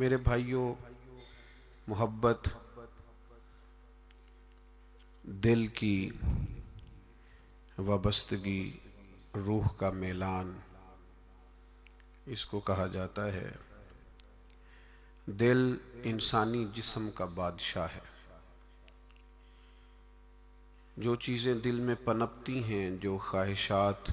میرے بھائیوں، محبت دل کی وابستگی، روح کا میلان، اس کو کہا جاتا ہے۔ دل انسانی جسم کا بادشاہ ہے۔ جو چیزیں دل میں پنپتی ہیں، جو خواہشات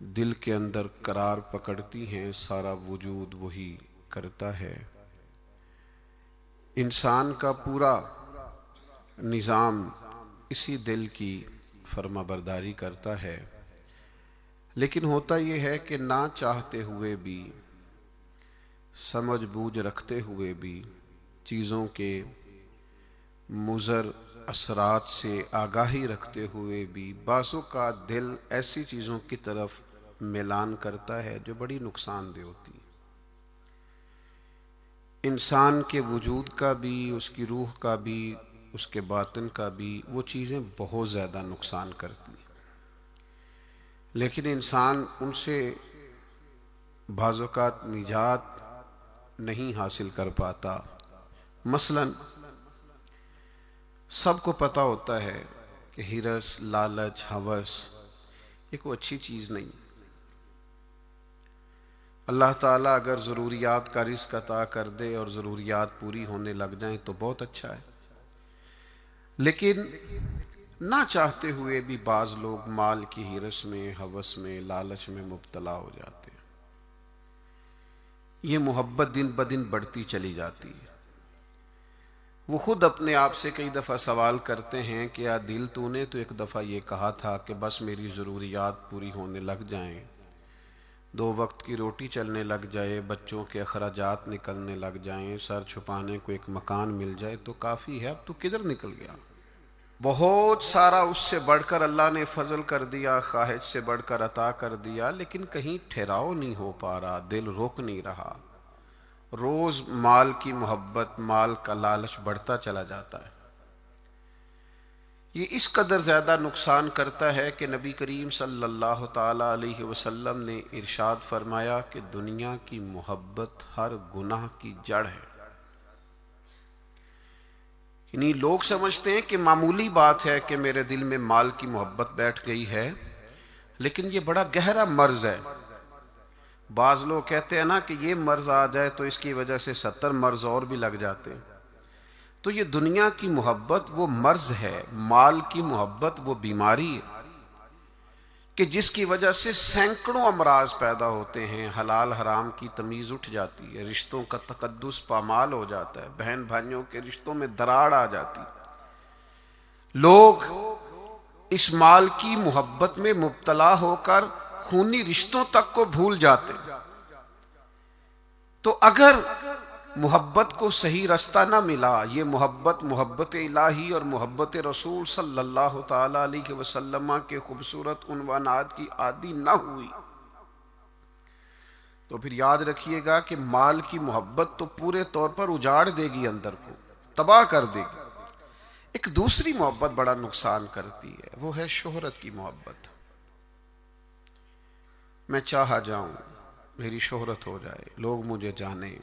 دل کے اندر قرار پکڑتی ہیں، سارا وجود وہی کرتا ہے۔ انسان کا پورا نظام اسی دل کی فرما برداری کرتا ہے۔ لیکن ہوتا یہ ہے کہ نہ چاہتے ہوئے بھی، سمجھ بوجھ رکھتے ہوئے بھی، چیزوں کے مضر اثرات سے آگاہی رکھتے ہوئے بھی بعضوں کا دل ایسی چیزوں کی طرف میلان کرتا ہے جو بڑی نقصان دہ ہوتی ہے۔ انسان کے وجود کا بھی، اس کی روح کا بھی، اس کے باطن کا بھی وہ چیزیں بہت زیادہ نقصان کرتی ہیں، لیکن انسان ان سے بعض اوقات نجات نہیں حاصل کر پاتا۔ مثلا سب کو پتہ ہوتا ہے کہ ہرس، لالچ، ہوس یہ کوئی اچھی چیز نہیں۔ اللہ تعالیٰ اگر ضروریات کا رزق عطا کر دے اور ضروریات پوری ہونے لگ جائیں تو بہت اچھا ہے، لیکن نہ چاہتے ہوئے بھی بعض لوگ مال کی ہرس میں، ہوس میں، لالچ میں مبتلا ہو جاتے ہیں۔ یہ محبت دن بدن بڑھتی چلی جاتی ہے۔ وہ خود اپنے آپ سے کئی دفعہ سوال کرتے ہیں کہ یا دل تو نے تو ایک دفعہ یہ کہا تھا کہ بس میری ضروریات پوری ہونے لگ جائیں، 2 وقت کی روٹی چلنے لگ جائے، بچوں کے اخراجات نکلنے لگ جائیں، سر چھپانے کو ایک مکان مل جائے تو کافی ہے، اب تو کدھر نکل گیا؟ بہت سارا اس سے بڑھ کر اللہ نے فضل کر دیا، خواہش سے بڑھ کر عطا کر دیا، لیکن کہیں ٹھہراؤ نہیں ہو پا رہا، دل روک نہیں رہا۔ روز مال کی محبت، مال کا لالچ بڑھتا چلا جاتا ہے۔ یہ اس قدر زیادہ نقصان کرتا ہے کہ نبی کریم صلی اللہ تعالی علیہ وسلم نے ارشاد فرمایا کہ دنیا کی محبت ہر گناہ کی جڑ ہے۔ یعنی لوگ سمجھتے ہیں کہ معمولی بات ہے کہ میرے دل میں مال کی محبت بیٹھ گئی ہے، لیکن یہ بڑا گہرا مرض ہے۔ بعض لوگ کہتے ہیں نا کہ یہ مرض آ جائے تو اس کی وجہ سے 70 مرض اور بھی لگ جاتے ہیں۔ تو یہ دنیا کی محبت وہ مرض ہے، مال کی محبت وہ بیماری ہے کہ جس کی وجہ سے سینکڑوں امراض پیدا ہوتے ہیں، حلال حرام کی تمیز اٹھ جاتی ہے، رشتوں کا تقدس پامال ہو جاتا ہے، بہن بھائیوں کے رشتوں میں دراڑ آ جاتی ہے۔ لوگ اس مال کی محبت میں مبتلا ہو کر خونی رشتوں تک کو بھول جاتے ہیں۔ تو اگر محبت کو صحیح رستہ نہ ملا، یہ محبت الہی اور محبت رسول صلی اللہ تعالی علیہ وسلم کے خوبصورت عنوانات کی عادی نہ ہوئی، تو پھر یاد رکھیے گا کہ مال کی محبت تو پورے طور پر اجاڑ دے گی، اندر کو تباہ کر دے گی۔ ایک دوسری محبت بڑا نقصان کرتی ہے، وہ ہے شہرت کی محبت۔ میں چاہا جاؤں، میری شہرت ہو جائے، لوگ مجھے جانیں،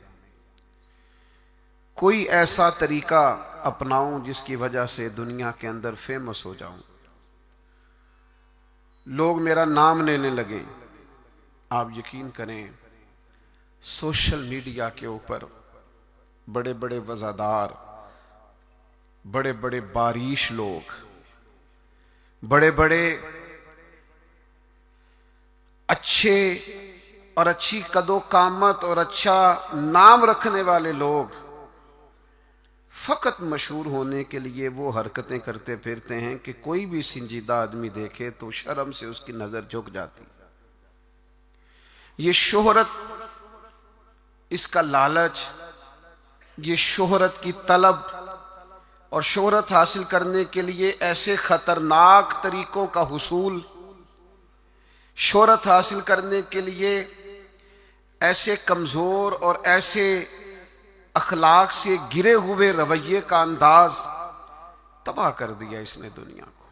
کوئی ایسا طریقہ اپناؤں جس کی وجہ سے دنیا کے اندر فیمس ہو جاؤں، لوگ میرا نام لینے لگیں۔ آپ یقین کریں، سوشل میڈیا کے اوپر بڑے بڑے وزادار، بڑے بڑے باریش لوگ، بڑے بڑے اچھے اور اچھی قد و قامت اور اچھا نام رکھنے والے لوگ فقط مشہور ہونے کے لیے وہ حرکتیں کرتے پھرتے ہیں کہ کوئی بھی سنجیدہ آدمی دیکھے تو شرم سے اس کی نظر جھک جاتی۔ یہ شہرت، اس کا لالچ، یہ شہرت کی طلب اور شہرت حاصل کرنے کے لیے ایسے خطرناک طریقوں کا حصول، شہرت حاصل کرنے کے لیے ایسے کمزور اور ایسے اخلاق سے گرے ہوئے رویے کا انداز تباہ کر دیا اس نے دنیا کو،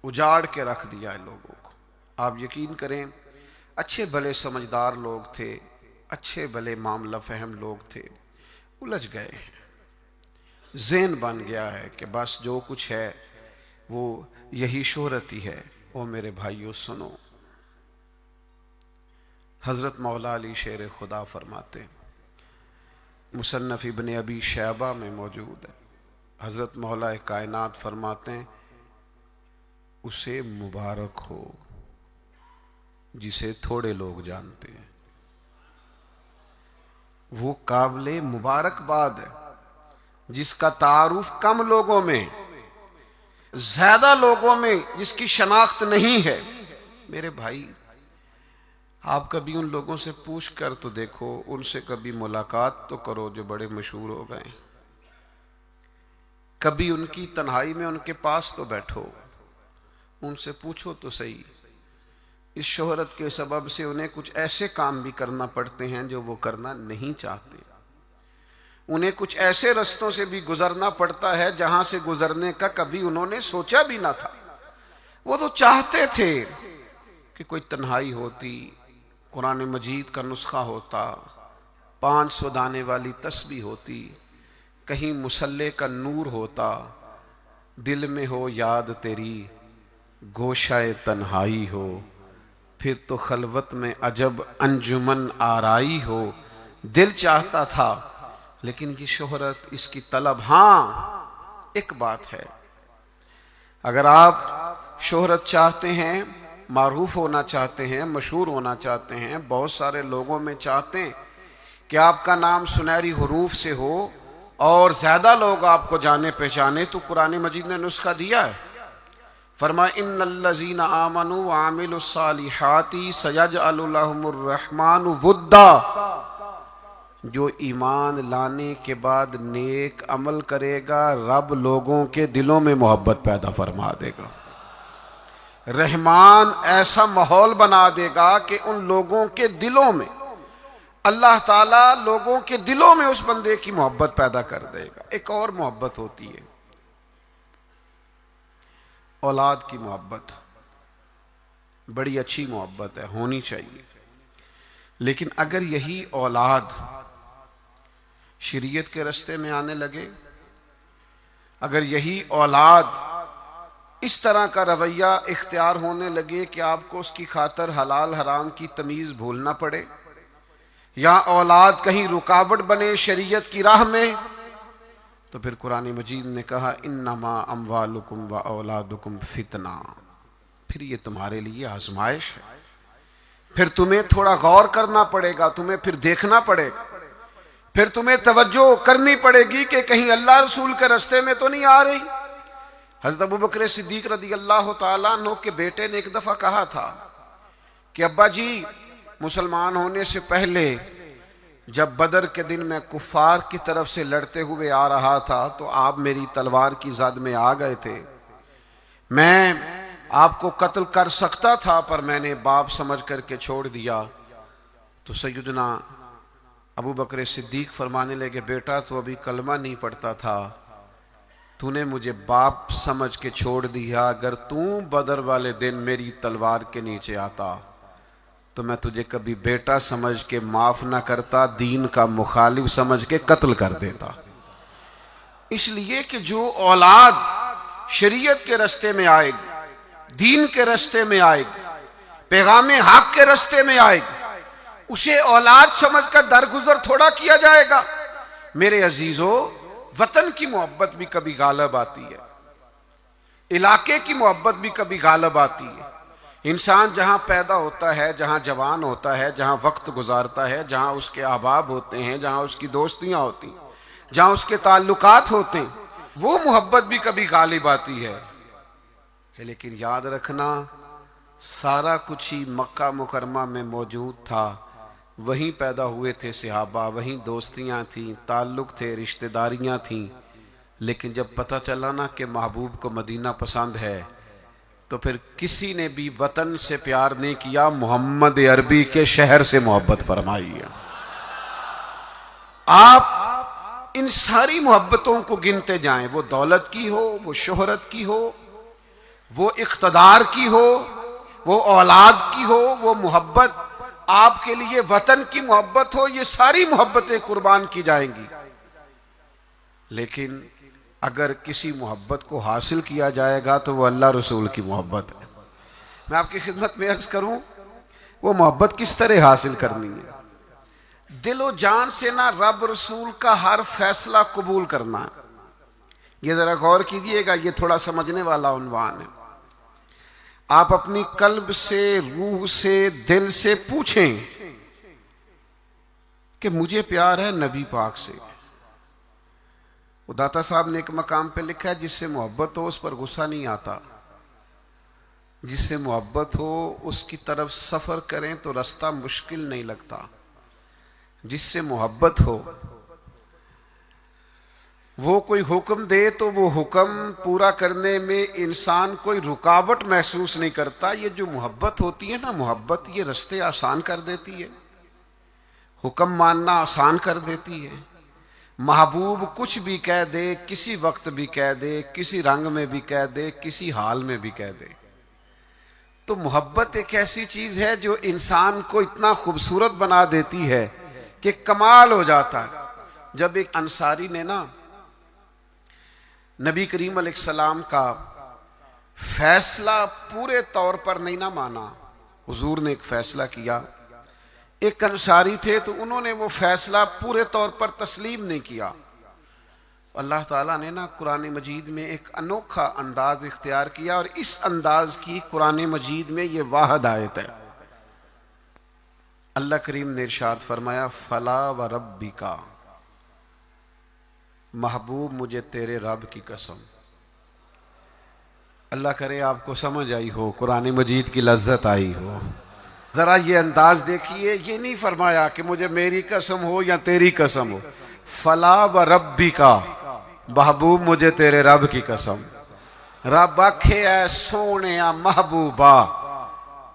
اجاڑ کے رکھ دیا ہے لوگوں کو۔ آپ یقین کریں، اچھے بھلے سمجھدار لوگ تھے، اچھے بھلے معاملہ فہم لوگ تھے، الجھ گئے ہیں، ذہن بن گیا ہے کہ بس جو کچھ ہے وہ یہی شہرت ہی ہے۔ او میرے بھائیو سنو، حضرت مولا علی شیر خدا فرماتے، مصنف ابن ابی شیبہ میں موجود ہے، حضرت مولا کائنات فرماتے ہیں اسے مبارک ہو جسے تھوڑے لوگ جانتے ہیں، وہ قابل مبارکباد ہے جس کا تعارف کم لوگوں میں، زیادہ لوگوں میں جس کی شناخت نہیں ہے۔ میرے بھائی، آپ کبھی ان لوگوں سے پوچھ کر تو دیکھو، ان سے کبھی ملاقات تو کرو جو بڑے مشہور ہو گئے، کبھی ان کی تنہائی میں ان کے پاس تو بیٹھو، ان سے پوچھو تو صحیح، اس شہرت کے سبب سے انہیں کچھ ایسے کام بھی کرنا پڑتے ہیں جو وہ کرنا نہیں چاہتے، انہیں کچھ ایسے رستوں سے بھی گزرنا پڑتا ہے جہاں سے گزرنے کا کبھی انہوں نے سوچا بھی نہ تھا۔ وہ تو چاہتے تھے کہ کوئی تنہائی ہوتی، قرآن مجید کا نسخہ ہوتا، 500 دانے والی تسبیح ہوتی، کہیں مصلے کا نور ہوتا، دل میں ہو یاد تیری گوشہ تنہائی ہو، پھر تو خلوت میں عجب انجمن آرائی ہو۔ دل چاہتا تھا، لیکن یہ شہرت، اس کی طلب، ہاں ایک بات ہے، اگر آپ شہرت چاہتے ہیں، معروف ہونا چاہتے ہیں، مشہور ہونا چاہتے ہیں، بہت سارے لوگوں میں چاہتے ہیں کہ آپ کا نام سنہری حروف سے ہو اور زیادہ لوگ آپ کو جانے پہچانے، تو قرآن مجید نے نسخہ دیا ہے، فرمایا ان الذین آمنوا وعملوا الصالحات سیجعل لهم الرحمن ودا، جو ایمان لانے کے بعد نیک عمل کرے گا رب لوگوں کے دلوں میں محبت پیدا فرما دے گا، رحمان ایسا ماحول بنا دے گا کہ ان لوگوں کے دلوں میں، اللہ تعالیٰ لوگوں کے دلوں میں اس بندے کی محبت پیدا کر دے گا۔ ایک اور محبت ہوتی ہے، اولاد کی محبت، بڑی اچھی محبت ہے، ہونی چاہیے، لیکن اگر یہی اولاد شریعت کے راستے میں آنے لگے، اگر یہی اولاد اس طرح کا رویہ اختیار ہونے لگے کہ آپ کو اس کی خاطر حلال حرام کی تمیز بھولنا پڑے، یا اولاد کہیں رکاوٹ بنے شریعت کی راہ میں، تو پھر قرآن مجید نے کہا انما اموالکم و اولادکم فتنہ، پھر یہ تمہارے لیے آزمائش ہے، پھر تمہیں تھوڑا غور کرنا پڑے گا، تمہیں پھر دیکھنا پڑے گا، پھر تمہیں توجہ کرنی پڑے گی کہ کہیں اللہ رسول کے راستے میں تو نہیں آ رہی۔ حضرت ابوبکر صدیق رضی اللہ تعالیٰ عنہ کے بیٹے نے ایک دفعہ کہا تھا کہ ابا جی، مسلمان ہونے سے پہلے جب بدر کے دن میں کفار کی طرف سے لڑتے ہوئے آ رہا تھا تو آپ میری تلوار کی زد میں آ گئے تھے، میں آپ کو قتل کر سکتا تھا پر میں نے باپ سمجھ کر کے چھوڑ دیا۔ تو سیدنا ابوبکر صدیق فرمانے لگے، بیٹا تو ابھی کلمہ نہیں پڑھتا تھا، تو نے مجھے باپ سمجھ کے چھوڑ دیا، اگر تو بدر والے دن میری تلوار کے نیچے آتا تو میں تجھے کبھی بیٹا سمجھ کے معاف نہ کرتا، دین کا مخالف سمجھ کے قتل کر دیتا۔ اس لیے کہ جو اولاد شریعت کے راستے میں آئے گی، دین کے راستے میں آئے گی، پیغام حق کے راستے میں آئے گی، اسے اولاد سمجھ کر درگزر تھوڑا کیا جائے گا۔ میرے عزیزو، وطن کی محبت بھی کبھی غالب آتی ہے، علاقے کی محبت بھی کبھی غالب آتی ہے۔ انسان جہاں پیدا ہوتا ہے، جہاں جوان ہوتا ہے، جہاں وقت گزارتا ہے، جہاں اس کے احباب ہوتے ہیں، جہاں اس کی دوستیاں ہوتی ہیں، جہاں اس کے تعلقات ہوتے ہیں، وہ محبت بھی کبھی غالب آتی ہے۔ لیکن یاد رکھنا، سارا کچھ ہی مکہ مکرمہ میں موجود تھا، وہیں پیدا ہوئے تھے صحابہ، وہیں دوستیاں تھیں، تعلق تھے، رشتہ داریاں تھیں، لیکن جب پتہ چلا نا کہ محبوب کو مدینہ پسند ہے تو پھر کسی نے بھی وطن سے پیار نہیں کیا، محمد عربی کے شہر سے محبت فرمائی ہے۔ آپ ان ساری محبتوں کو گنتے جائیں، وہ دولت کی ہو، وہ شہرت کی ہو، وہ اقتدار کی ہو، وہ اولاد کی ہو، وہ محبت آپ کے لیے وطن کی محبت ہو، یہ ساری محبتیں قربان کی جائیں گی، لیکن اگر کسی محبت کو حاصل کیا جائے گا تو وہ اللہ رسول کی محبت ہے۔ میں آپ کی خدمت میں عرض کروں وہ محبت کس طرح حاصل کرنی ہے؟ دل و جان سے نہ رب رسول کا ہر فیصلہ قبول کرنا ہے۔ یہ ذرا غور کیجئے گا، یہ تھوڑا سمجھنے والا عنوان ہے۔ آپ اپنی قلب سے، روح سے، دل سے پوچھیں کہ مجھے پیار ہے نبی پاک سے۔ داتا صاحب نے ایک مقام پہ لکھا ہے جس سے محبت ہو اس پر غصہ نہیں آتا، جس سے محبت ہو اس کی طرف سفر کریں تو رستہ مشکل نہیں لگتا۔ جس سے محبت ہو وہ کوئی حکم دے تو وہ حکم پورا کرنے میں انسان کوئی رکاوٹ محسوس نہیں کرتا۔ یہ جو محبت ہوتی ہے نا، محبت یہ رستے آسان کر دیتی ہے، حکم ماننا آسان کر دیتی ہے۔ محبوب کچھ بھی کہہ دے، کسی وقت بھی کہہ دے، کسی رنگ میں بھی کہہ دے، کسی حال میں بھی کہہ دے۔ تو محبت ایک ایسی چیز ہے جو انسان کو اتنا خوبصورت بنا دیتی ہے کہ کمال ہو جاتا ہے۔ جب ایک انصاری نے نا نبی کریم علیہ السلام کا فیصلہ پورے طور پر نہیں نہ مانا، حضور نے ایک فیصلہ کیا، ایک انصاری تھے تو انہوں نے وہ فیصلہ پورے طور پر تسلیم نہیں کیا۔ اللہ تعالیٰ نے نا قرآن مجید میں ایک انوکھا انداز اختیار کیا، اور اس انداز کی قرآن مجید میں یہ واحد آیت ہے۔ اللہ کریم نے ارشاد فرمایا فلا وربک، محبوب مجھے تیرے رب کی قسم۔ اللہ کرے آپ کو سمجھ آئی ہو، قرآن مجید کی لذت آئی ہو۔ ذرا یہ انداز دیکھیے، یہ نہیں فرمایا کہ مجھے میری قسم ہو یا تیری قسم ہو، فلا وربک، محبوب مجھے تیرے رب کی قسم۔ رب آکھے اے سونیا محبوبہ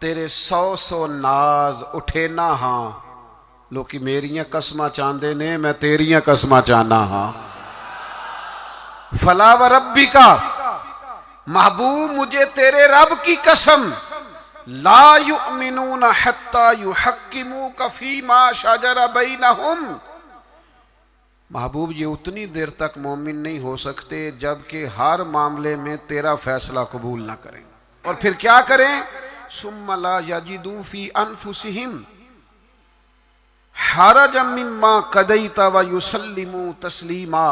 تیرے سو ناز اٹھے نہ ہاں، لوکی میریاں قسماں چاندے نے، میں تیریاں قسماں چانا ہاں۔ فلا وربک، محبوب مجھے تیرے رب کی قسم، لا یؤمنون حتی یحکموک فیما شجر بینہم، محبوب یہ اتنی دیر تک مومن نہیں ہو سکتے جب کہ ہر معاملے میں تیرا فیصلہ قبول نہ کریں، اور پھر کیا کریں؟ ثم لا یجدوا فی انفسہم حرجا مما قضیت ویسلموا تسلیما،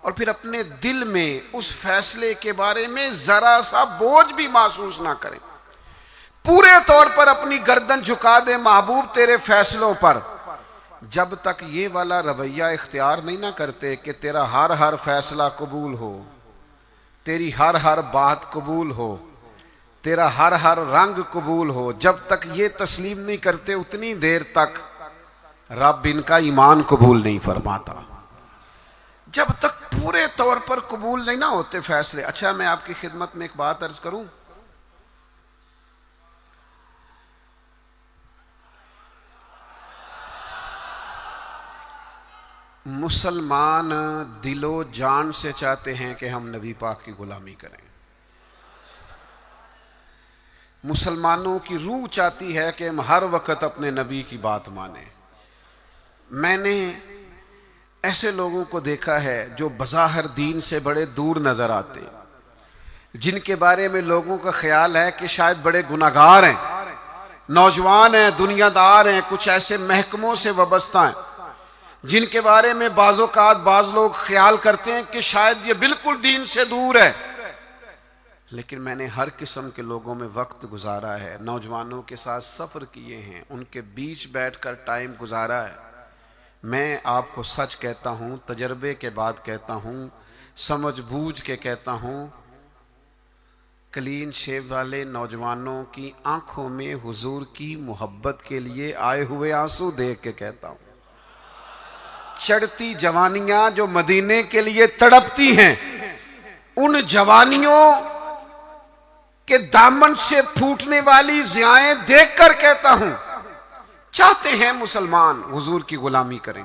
اور پھر اپنے دل میں اس فیصلے کے بارے میں ذرا سا بوجھ بھی محسوس نہ کریں، پورے طور پر اپنی گردن جھکا دیں محبوب تیرے فیصلوں پر۔ جب تک یہ والا رویہ اختیار نہیں نہ کرتے کہ تیرا ہر فیصلہ قبول ہو، تیری ہر بات قبول ہو، تیرا ہر رنگ قبول ہو، جب تک یہ تسلیم نہیں کرتے اتنی دیر تک رب ان کا ایمان قبول نہیں فرماتا۔ جب تک پورے طور پر قبول نہیں نہ ہوتے فیصلے۔ اچھا میں آپ کی خدمت میں ایک بات عرض کروں، مسلمان دل و جان سے چاہتے ہیں کہ ہم نبی پاک کی غلامی کریں، مسلمانوں کی روح چاہتی ہے کہ ہم ہر وقت اپنے نبی کی بات مانیں۔ میں نے ایسے لوگوں کو دیکھا ہے جو بظاہر دین سے بڑے دور نظر آتے، جن کے بارے میں لوگوں کا خیال ہے کہ شاید بڑے گناہگار ہیں، نوجوان ہیں، دنیا دار ہیں، کچھ ایسے محکموں سے وابستہ ہیں جن کے بارے میں بعض اوقات بعض لوگ خیال کرتے ہیں کہ شاید یہ بالکل دین سے دور ہے۔ لیکن میں نے ہر قسم کے لوگوں میں وقت گزارا ہے، نوجوانوں کے ساتھ سفر کیے ہیں، ان کے بیچ بیٹھ کر ٹائم گزارا ہے۔ میں آپ کو سچ کہتا ہوں، تجربے کے بعد کہتا ہوں، سمجھ بوجھ کے کہتا ہوں، کلین شیو والے نوجوانوں کی آنکھوں میں حضور کی محبت کے لیے آئے ہوئے آنسو دیکھ کے کہتا ہوں، چڑھتی جوانیاں جو مدینے کے لیے تڑپتی ہیں، ان جوانیوں کے دامن سے پھوٹنے والی ضیائیں دیکھ کر کہتا ہوں، چاہتے ہیں مسلمان حضور کی غلامی کریں،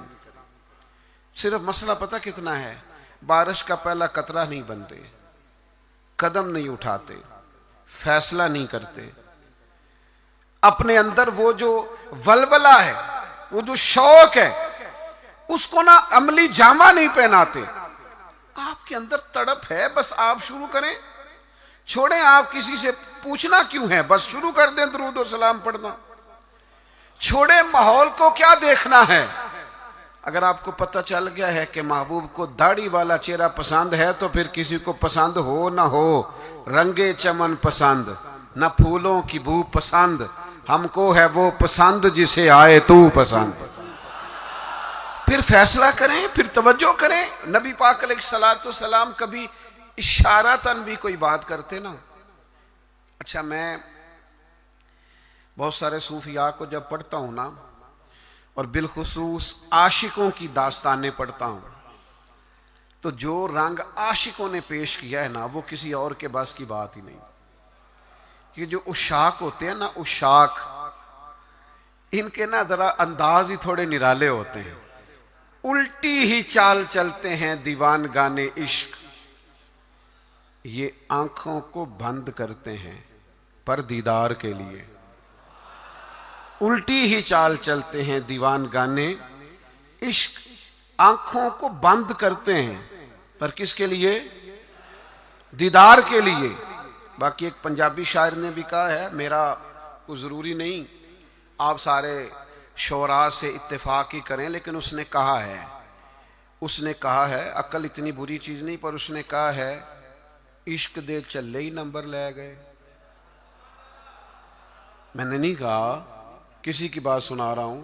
صرف مسئلہ پتہ کتنا ہے؟ بارش کا پہلا قطرہ نہیں بنتے، قدم نہیں اٹھاتے، فیصلہ نہیں کرتے، اپنے اندر وہ جو ولولہ ہے، وہ جو شوق ہے، اس کو نہ عملی جامہ نہیں پہناتے. آپ کے اندر تڑپ ہے، بس آپ شروع کریں. چھوڑیں آپ کسی سے پوچھنا کیوں ہے، بس شروع کر دیں درود و سلام پڑھنا. چھوڑیں ماحول کو کیا دیکھنا ہے. اگر آپ کو پتہ چل گیا ہے کہ محبوب کو داڑھی والا چہرہ پسند ہے تو پھر کسی کو پسند ہو نہ ہو، رنگے چمن پسند نہ پھولوں کی بو پسند، ہم کو ہے وہ پسند جسے آئے تو پسند. پھر فیصلہ کریں، پھر توجہ کریں. نبی پاک علیہ الصلوۃ والسلام کبھی اشارتاً بھی کوئی بات کرتے نا. اچھا، میں بہت سارے صوفیاء کو جب پڑھتا ہوں نا، اور بالخصوص عاشقوں کی داستانیں پڑھتا ہوں، تو جو رنگ عاشقوں نے پیش کیا ہے نا، وہ کسی اور کے بس کی بات ہی نہیں. یہ جو عشاق ہوتے ہیں نا، عشاق، ان کے نا ذرا انداز ہی تھوڑے نرالے ہوتے ہیں. الٹی ہی چال چلتے ہیں دیوان گانے عشق، یہ آنکھوں کو بند کرتے ہیں پر دیدار کے لیے. الٹی ہی چال چلتے ہیں دیوان گانے عشق، آنکھوں کو بند کرتے ہیں پر کس کے لیے؟ دیدار کے لیے. باقی ایک پنجابی شاعر نے بھی کہا ہے، میرا کوئی ضروری نہیں آپ سارے شعراء سے اتفاق ہی کریں، لیکن اس نے کہا ہے عقل اتنی بری چیز نہیں، پر اس نے کہا ہے عشق دے چلے ہی نمبر لے گئے. میں نے نہیں کہا، کسی کی بات سنا رہا ہوں.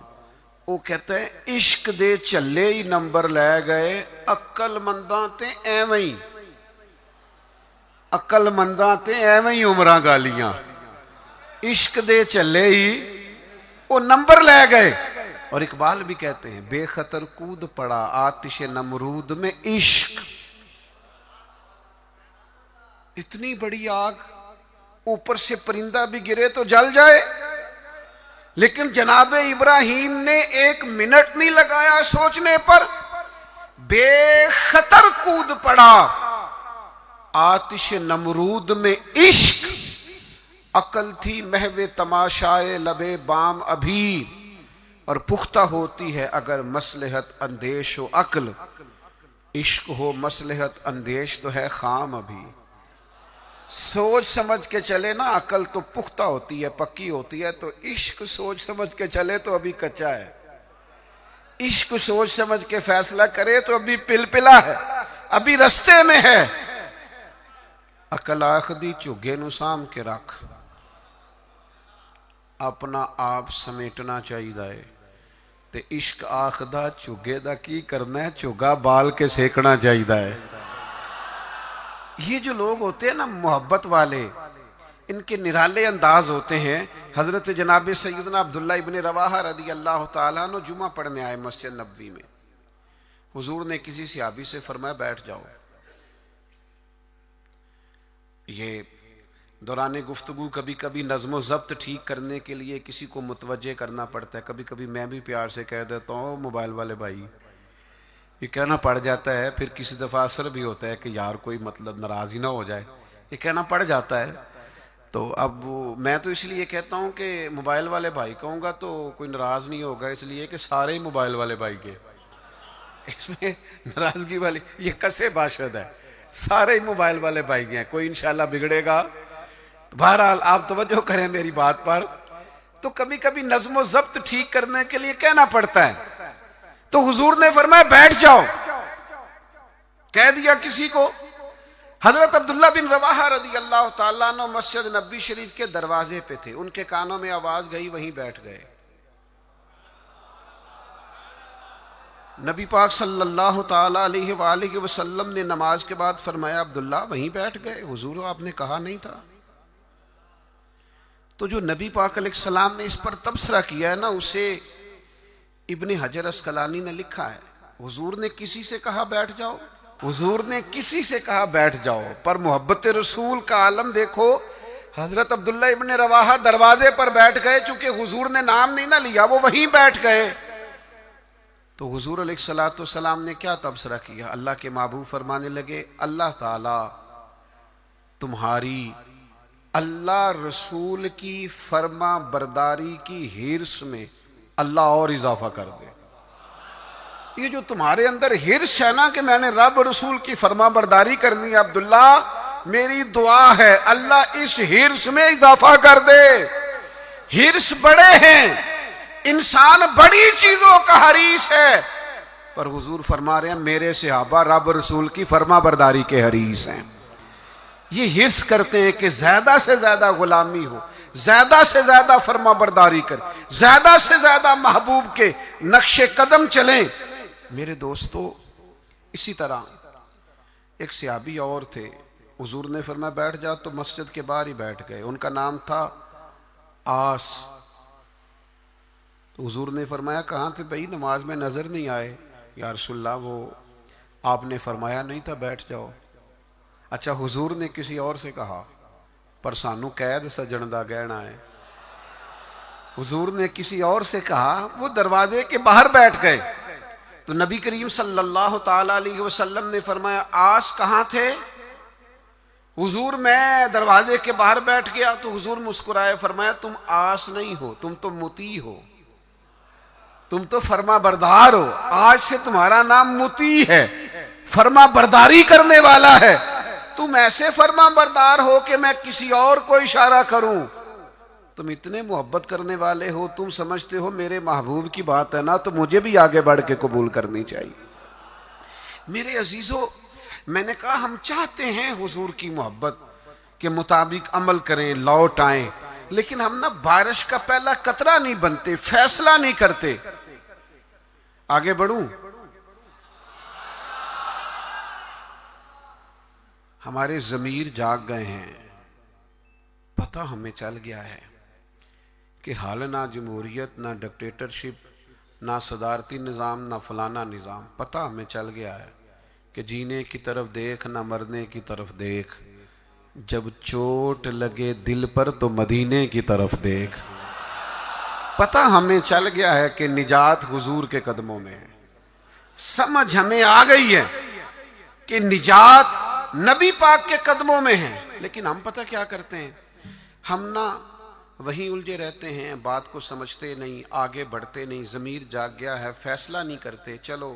وہ کہتے ہیں عشق دے چلے ہی نمبر لے گئے، عقل منداں تے ایویں ہی، عقل منداں تے ایویں ہی عمراں گالیاں. عشق دے چلے ہی وہ نمبر لے گئے. اور اقبال بھی کہتے ہیں بے خطر کود پڑا آتش نمرود میں عشق. اتنی بڑی آگ، اوپر سے پرندہ بھی گرے تو جل جائے، لیکن جناب ابراہیم نے 1 منٹ نہیں لگایا سوچنے پر، بے خطر کود پڑا آتش نمرود میں عشق. عقل تھی محو تماشائے لبے بام ابھی، اور پختہ ہوتی ہے اگر مصلحت اندیش و عقل. عشق ہو مصلحت اندیش تو ہے خام ابھی. سوچ سمجھ کے چلے نا، عقل تو پختہ ہوتی ہے، پکی ہوتی ہے. تو عشق سوچ سمجھ کے چلے تو ابھی کچا ہے. عشق سوچ سمجھ کے فیصلہ کرے تو ابھی پلپلا ہے، ابھی رستے میں ہے. عقل آخدی چگے نو سام کے رکھ، اپنا آپ سمیٹنا چاہیے. تے عشق آخدہ چگے دا کی کرنا ہے، چگا بال کے سیکنا چاہیے. یہ جو لوگ ہوتے ہیں نا محبت والے، ان کے نرالے انداز ہوتے ہیں. حضرت جناب سیدنا عبداللہ ابن رواحہ رضی اللہ تعالیٰ عنہ جمعہ پڑھنے آئے مسجد نبوی میں. حضور نے کسی صحابی سے فرمایا بیٹھ جاؤ. یہ دوران گفتگو کبھی کبھی نظم و ضبط ٹھیک کرنے کے لیے کسی کو متوجہ کرنا پڑتا ہے. کبھی کبھی میں بھی پیار سے کہہ دیتا ہوں موبائل والے بھائی، یہ کہنا پڑ جاتا ہے. پھر کسی دفعہ اثر بھی ہوتا ہے کہ یار کوئی مطلب ناراض ہی نہ ہو جائے، یہ کہنا پڑ جاتا ہے. تو اب میں تو اس لیے کہتا ہوں کہ موبائل والے بھائی کہوں گا تو کوئی ناراض نہیں ہوگا، اس لیے کہ سارے ہی موبائل والے بھائی کے، اس میں ناراضگی والی یہ کسے باشد ہے، سارے ہی موبائل والے بھائی ہیں، کوئی انشاءاللہ بگڑے گا. بہرحال آپ توجہ کریں میری بات پر. تو کبھی کبھی نظم و ضبط ٹھیک کرنے کے لیے کہنا پڑتا ہے. تو حضور نے فرمایا بیٹھ جاؤ. کہہ دیا کسی کو. حضرت عبداللہ بن رواحہ رضی اللہ تعالیٰ عنہ مسجد نبوی شریف کے دروازے پہ تھے، ان کے کانوں میں آواز گئی، وہیں بیٹھ گئے. نبی پاک صلی اللہ تعالیٰ علیہ وآلہ وسلم نے نماز کے بعد فرمایا عبداللہ وہیں بیٹھ گئے، حضور آپ نے کہا نہیں تھا. تو جو نبی پاک علیہ السلام نے اس پر تبصرہ کیا ہے نا، اسے ابن حجر اسقلانی نے لکھا ہے. حضور نے کسی سے کہا بیٹھ جاؤ، حضور نے کسی سے کہا بیٹھ جاؤ، پر محبت رسول کا عالم دیکھو. حضرت عبداللہ ابن رواحہ دروازے پر بیٹھ گئے، چونکہ حضور نے نام نہیں نہ لیا، وہ وہیں بیٹھ گئے. تو حضور علیہ الصلوۃ والسلام نے کیا تبصرہ کیا؟ اللہ کے محبوب فرمانے لگے اللہ تعالی تمہاری اللہ رسول کی فرما برداری کی ہرس میں اللہ اور اضافہ کر دے. یہ جو تمہارے اندر ہرس ہے نا کہ میں نے رب رسول کی فرما برداری کرنی ہے، عبداللہ میری دعا ہے اللہ اس ہرس میں اضافہ کر دے. ہرس بڑے ہیں، انسان بڑی چیزوں کا حریص ہے، پر حضور فرما رہے ہیں میرے صحابہ رب رسول کی فرما برداری کے حریص ہیں. یہ ہرس کرتے ہیں کہ زیادہ سے زیادہ غلامی ہو، زیادہ سے زیادہ فرما برداری کریں، زیادہ سے زیادہ محبوب کے نقش قدم چلیں. میرے دوستو، اسی طرح ایک صحابی اور تھے، حضور نے فرمایا بیٹھ جا، تو مسجد کے باہر ہی بیٹھ گئے. ان کا نام تھا آس. تو حضور نے فرمایا کہاں تھے بھائی، نماز میں نظر نہیں آئے. یا رسول اللہ وہ آپ نے فرمایا نہیں تھا بیٹھ جاؤ. اچھا حضور نے کسی اور سے کہا، پر سانو قید سجن دا گہنا ہے. حضور نے کسی اور سے کہا، وہ دروازے کے باہر بیٹھ گئے. تو نبی کریم صلی اللہ تعالی علیہ وسلم نے فرمایا آس کہاں تھے؟ حضور میں دروازے کے باہر بیٹھ گیا. تو حضور مسکرائے، فرمایا تم آس نہیں ہو، تم تو مطیع ہو، تم تو فرما بردار ہو. آج سے تمہارا نام مطیع ہے، فرما برداری کرنے والا ہے. تم ایسے فرما بردار ہو کہ میں کسی اور کو اشارہ کروں. تم اتنے محبت کرنے والے ہو، تم سمجھتے ہو میرے محبوب کی بات ہے نا تو مجھے بھی آگے بڑھ کے قبول کرنی چاہیے. میرے عزیزو، میں نے کہا ہم چاہتے ہیں حضور کی محبت کے مطابق عمل کریں، لوٹ آئیں، لیکن ہم نا بارش کا پہلا قطرہ نہیں بنتے، فیصلہ نہیں کرتے. آگے بڑھوں؟ ہمارے ضمیر جاگ گئے ہیں، پتہ ہمیں چل گیا ہے کہ حال نہ جمہوریت، نہ ڈکٹیٹرشپ، نہ صدارتی نظام، نہ فلانا نظام. پتہ ہمیں چل گیا ہے کہ جینے کی طرف دیکھ نہ مرنے کی طرف دیکھ، جب چوٹ لگے دل پر تو مدینے کی طرف دیکھ. پتہ ہمیں چل گیا ہے کہ نجات حضور کے قدموں میں ہے. سمجھ ہمیں آ گئی ہے کہ نجات نبی پاک کے قدموں میں ہے. لیکن ہم پتہ کیا کرتے ہیں، ہم نہ وہیں الجھے رہتے ہیں، بات کو سمجھتے نہیں، آگے بڑھتے نہیں. ضمیر جاگ گیا ہے، فیصلہ نہیں کرتے. چلو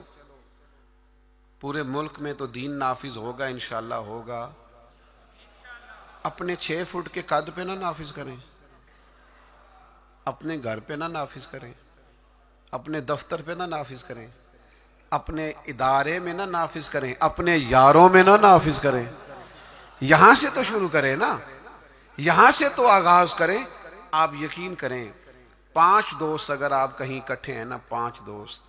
پورے ملک میں تو دین نافذ ہوگا، انشاءاللہ ہوگا. اپنے 6 فٹ کے قد پہ نہ نافذ کریں، اپنے گھر پہ نہ نافذ کریں، اپنے دفتر پہ نہ نافذ کریں، اپنے ادارے میں نہ نافذ کریں، اپنے یاروں میں نہ نافذ کریں. یہاں سے تو شروع کریں نا، یہاں سے تو آغاز کریں. آپ یقین کریں 5 دوست اگر آپ کہیں اکٹھے ہیں نا، 5 دوست،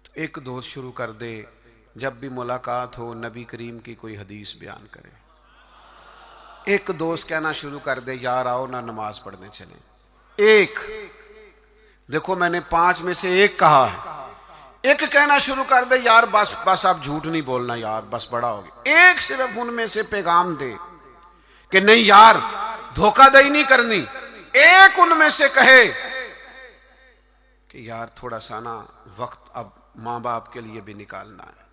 تو ایک دوست شروع کر دے جب بھی ملاقات ہو نبی کریم کی کوئی حدیث بیان کرے. ایک دوست کہنا شروع کر دے یار آؤ نہ نماز پڑھنے چلیں. ایک دیکھو میں نے 5 میں سے ایک کہا ہے. ایک کہنا شروع کر دے یار بس آپ جھوٹ نہیں بولنا یار، بس بڑا ہو گیا. ایک صرف ان میں سے پیغام دے کہ نہیں یار دھوکہ دہی نہیں کرنی. ایک ان میں سے کہے کہ یار تھوڑا سا نا وقت اب ماں باپ کے لیے بھی نکالنا ہے،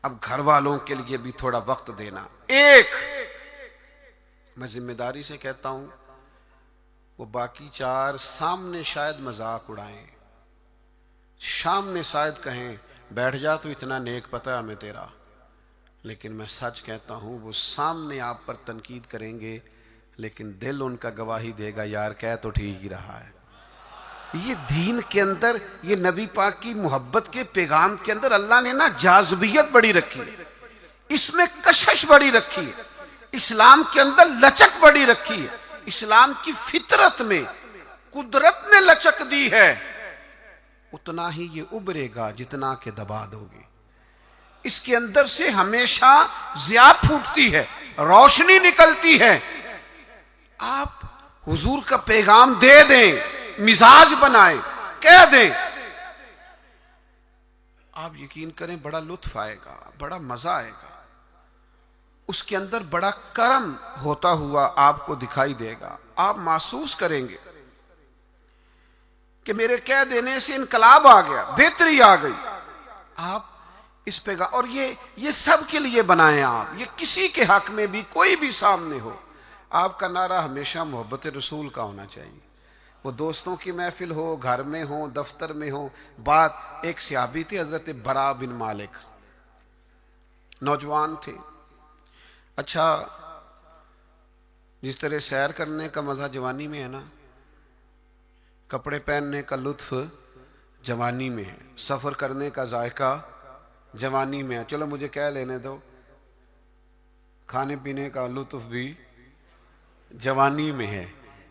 اب گھر والوں کے لیے بھی تھوڑا وقت دینا. ایک میں ذمہ داری سے کہتا ہوں، وہ باقی 4 سامنے شاید مذاق اڑائیں، سامنے شاید کہیں بیٹھ جا تو اتنا نیک پتہ ہے ہمیں تیرا، لیکن میں سچ کہتا ہوں وہ سامنے آپ پر تنقید کریں گے لیکن دل ان کا گواہی دے گا یار کہہ تو ٹھیک ہی رہا ہے. یہ دین کے اندر، یہ نبی پاک کی محبت کے پیغام کے اندر اللہ نے نا جاذبیت بڑی رکھی ہے، اس میں کشش بڑی رکھی ہے، اسلام کے اندر لچک بڑی رکھی ہے. اسلام کی فطرت میں قدرت نے لچک دی ہے، اتنا ہی یہ ابھرے گا جتنا کہ دبا دو گے. اس کے اندر سے ہمیشہ ضیاء پھوٹتی ہے، روشنی نکلتی ہے. آپ حضور کا پیغام دے دیں، مزاج بنائیں، کہہ دیں، آپ یقین کریں بڑا لطف آئے گا، بڑا مزہ آئے گا. اس کے اندر بڑا کرم ہوتا ہوا آپ کو دکھائی دے گا. آپ محسوس کریں گے کہ میرے کہہ دینے سے انقلاب آ گیا، بہتری آ گئی. آپ اس پیغام، اور یہ سب کے لیے بنائیں آپ، یہ کسی کے حق میں بھی کوئی بھی سامنے ہو، آپ کا نعرہ ہمیشہ محبت رسول کا ہونا چاہیے. وہ دوستوں کی محفل ہو، گھر میں ہو، دفتر میں ہو. بات ایک صحابی تھے حضرت برا بن مالک، نوجوان تھے. اچھا، جس طرح سیر کرنے کا مزہ جوانی میں ہے نا، کپڑے پہننے کا لطف جوانی میں ہے، سفر کرنے کا ذائقہ جوانی میں ہے. چلو مجھے کہہ لینے دو، کھانے پینے کا لطف بھی جوانی میں ہے.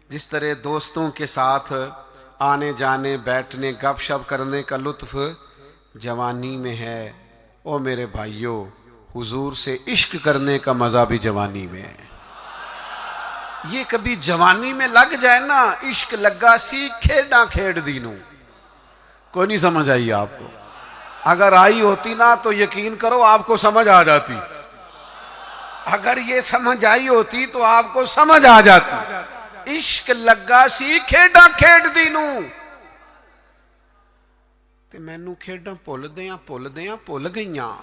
جس طرح دوستوں کے ساتھ آنے جانے، بیٹھنے، گپ شپ کرنے کا لطف جوانی میں ہے. او میرے بھائیوں، حضور سے عشق کرنے کا مزہ بھی جوانی میں ہے. یہ کبھی جوانی میں لگ جائے نا، عشق لگا سی کھیڈاں کھیڈ دینوں. کوئی نہیں سمجھ آئی آپ کو؟ اگر آئی ہوتی نا تو یقین کرو آپ کو سمجھ آ جاتی. اگر یہ سمجھ آئی ہوتی تو آپ کو سمجھ آ جاتی. عشق لگا سی کھیڈاں کھیڈ دینوں، تے مینوں کھیڈاں بھل گئیاں.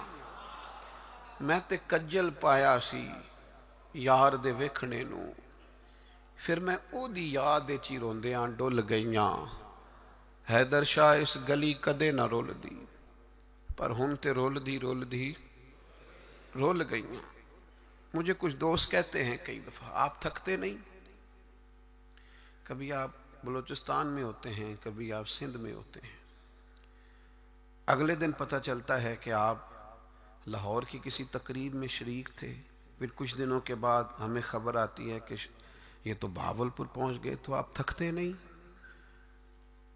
میں تے کجل پایا سی یار دے ویکھنے نوں، پھر میں او دی یاد وچ ہی روندیاں ڈل گئیاں. حیدر شاہ اس گلی کدے نہ رول دی، پر ہن تے رول دی رول گئیاں. مجھے کچھ دوست کہتے ہیں کئی دفعہ، آپ تھکتے نہیں؟ کبھی آپ بلوچستان میں ہوتے ہیں، کبھی آپ سندھ میں ہوتے ہیں، اگلے دن پتہ چلتا ہے کہ آپ لاہور کی کسی تقریب میں شریک تھے. پھر کچھ دنوں کے بعد ہمیں خبر آتی ہے کہ یہ تو بہاولپور پہنچ گئے. تو آپ تھکتے نہیں؟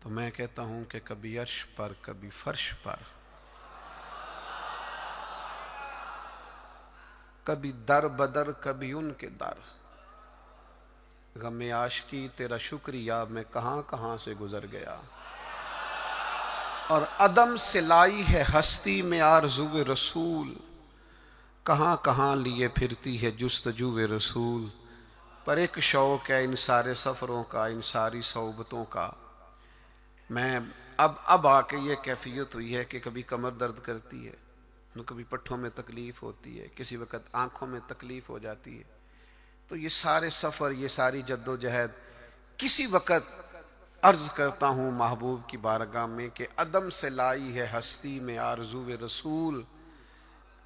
تو میں کہتا ہوں کہ کبھی عرش پر، کبھی فرش پر، کبھی در بدر، کبھی ان کے در. غم عاشقی تیرا شکریہ میں کہاں کہاں سے گزر گیا، اور عدم سے لائی ہے ہستی میں آرزو رسول. کہاں کہاں لیے پھرتی ہے جستجو رسول. پر ایک شوق ہے ان سارے سفروں کا، ان ساری صحبتوں کا. میں اب آ کے یہ کیفیت ہوئی ہے کہ کبھی کمر درد کرتی ہے، کبھی پٹھوں میں تکلیف ہوتی ہے، کسی وقت آنکھوں میں تکلیف ہو جاتی ہے. تو یہ سارے سفر، یہ ساری جد و جہد، کسی وقت عرض کرتا ہوں محبوب کی بارگاہ میں کہ عدم سے لائی ہے ہستی میں آرزو رسول.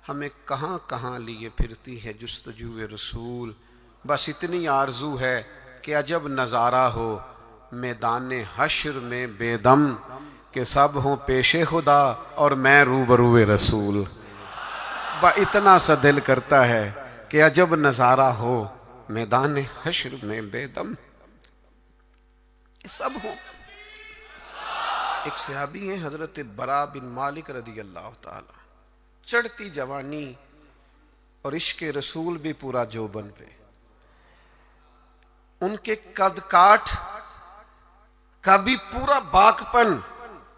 ہمیں کہاں کہاں لیے پھرتی ہے جستجو رسول. بس اتنی آرزو ہے کہ عجب نظارہ ہو میدان حشر میں بے دم، کہ سب ہوں پیش خدا اور میں روبرو رسول. اتنا سا دل کرتا ہے کہ عجب نظارہ ہو میدان حشر میں بے دم، سب ہوں. ایک صحابی ہیں حضرت برا بن مالک رضی اللہ تعالی، چڑھتی جوانی اور عشق رسول بھی پورا جوبن پہ. ان کے قد کاٹ کا بھی پورا باکپن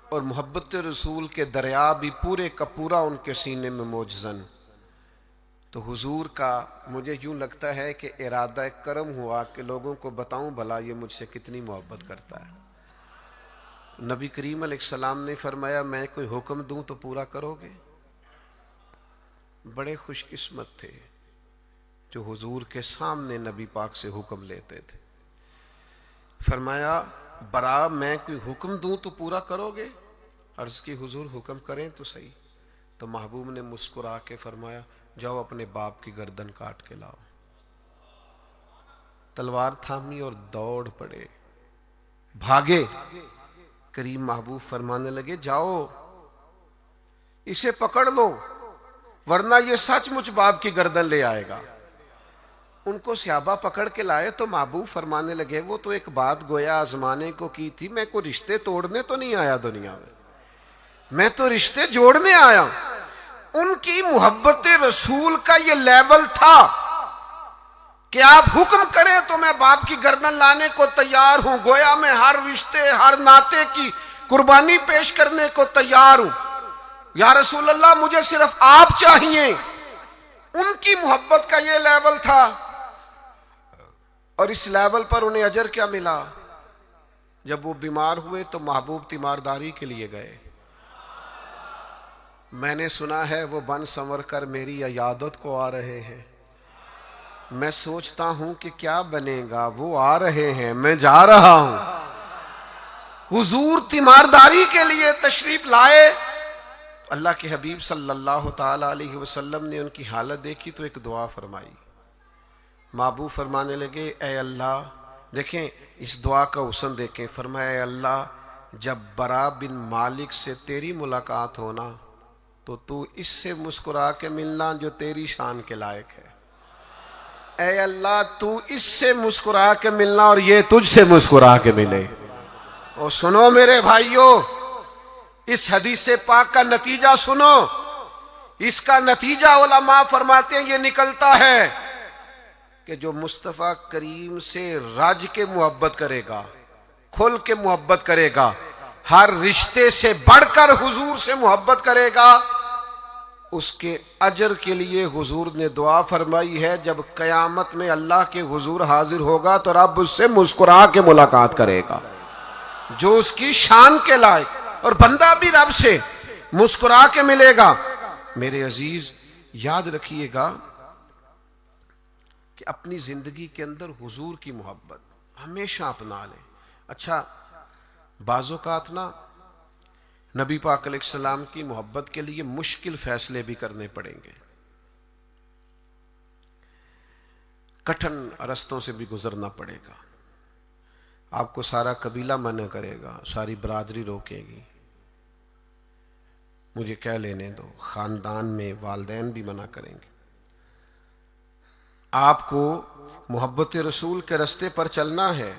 اور محبت رسول کے دریا بھی پورے کا پورا ان کے سینے میں موجزن. تو حضور کا مجھے یوں لگتا ہے کہ ارادہ کرم ہوا کہ لوگوں کو بتاؤں بھلا یہ مجھ سے کتنی محبت کرتا ہے. نبی کریم علیہ السلام نے فرمایا میں کوئی حکم دوں تو پورا کرو گے؟ بڑے خوش قسمت تھے جو حضور کے سامنے نبی پاک سے حکم لیتے تھے. فرمایا برا میں کوئی حکم دوں تو پورا کرو گے؟ عرض کی حضور حکم کریں تو صحیح. تو محبوب نے مسکرا کے فرمایا جاؤ اپنے باپ کی گردن کاٹ کے لاؤ. تلوار تھامی اور دوڑ پڑے، بھاگے. کریم محبوب فرمانے لگے جاؤ اسے پکڑ لو ورنہ یہ سچ مچ باپ کی گردن لے آئے گا. ان کو صحابہ پکڑ کے لائے تو محبوب فرمانے لگے وہ تو ایک بات گویا آزمانے کو کی تھی، میں کوئی رشتے توڑنے تو نہیں آیا دنیا میں تو رشتے جوڑنے آیا. ان کی محبت رسول کا یہ لیول تھا کہ آپ حکم کریں تو میں باپ کی گردن لانے کو تیار ہوں. گویا میں ہر رشتے، ہر ناطے کی قربانی پیش کرنے کو تیار ہوں. یا رسول اللہ مجھے صرف آپ چاہیے. ان کی محبت کا یہ لیول تھا. اور اس لیول پر انہیں اجر کیا ملا؟ جب وہ بیمار ہوئے تو محبوب تیمارداری کے لیے گئے. میں نے سنا ہے وہ بن سنور کر میری عیادت کو آ رہے ہیں. میں سوچتا ہوں کہ کیا بنے گا، وہ آ رہے ہیں، میں جا رہا ہوں۔ حضور تیمارداری کے لیے تشریف لائے، اللہ کے حبیب صلی اللہ تعالی علیہ وسلم نے ان کی حالت دیکھی تو ایک دعا فرمائی۔ محبوب فرمانے لگے اے اللہ، دیکھیں اس دعا کا حسن دیکھیں، فرمایا اے اللہ جب برا بن مالک سے تیری ملاقات ہونا تو اس سے مسکرا کے ملنا جو تیری شان کے لائق ہے۔ اے اللہ تو اس سے مسکرا کے ملنا اور یہ تجھ سے مسکرا کے ملے۔ اور سنو میرے بھائیو، اس حدیث پاک کا نتیجہ سنو، اس کا نتیجہ علماء فرماتے ہیں یہ نکلتا ہے کہ جو مصطفیٰ کریم سے رج کے محبت کرے گا، کھل کے محبت کرے گا، ہر رشتے سے بڑھ کر حضور سے محبت کرے گا، اس کے اجر کے لیے حضور نے دعا فرمائی ہے جب قیامت میں اللہ کے حضور حاضر ہوگا تو رب اس سے مسکرا کے ملاقات کرے گا جو اس کی شان کے لائق، اور بندہ بھی رب سے مسکرا کے ملے گا۔ میرے عزیز یاد رکھیے گا کہ اپنی زندگی کے اندر حضور کی محبت ہمیشہ اپنا لیں۔ اچھا بعض اوقات نا نبی پاک علیہ السلام کی محبت کے لیے مشکل فیصلے بھی کرنے پڑیں گے، کٹھن رستوں سے بھی گزرنا پڑے گا۔ آپ کو سارا قبیلہ منع کرے گا، ساری برادری روکے گی، مجھے کہہ لینے دو، خاندان میں والدین بھی منع کریں گے۔ آپ کو محبت رسول کے رستے پر چلنا ہے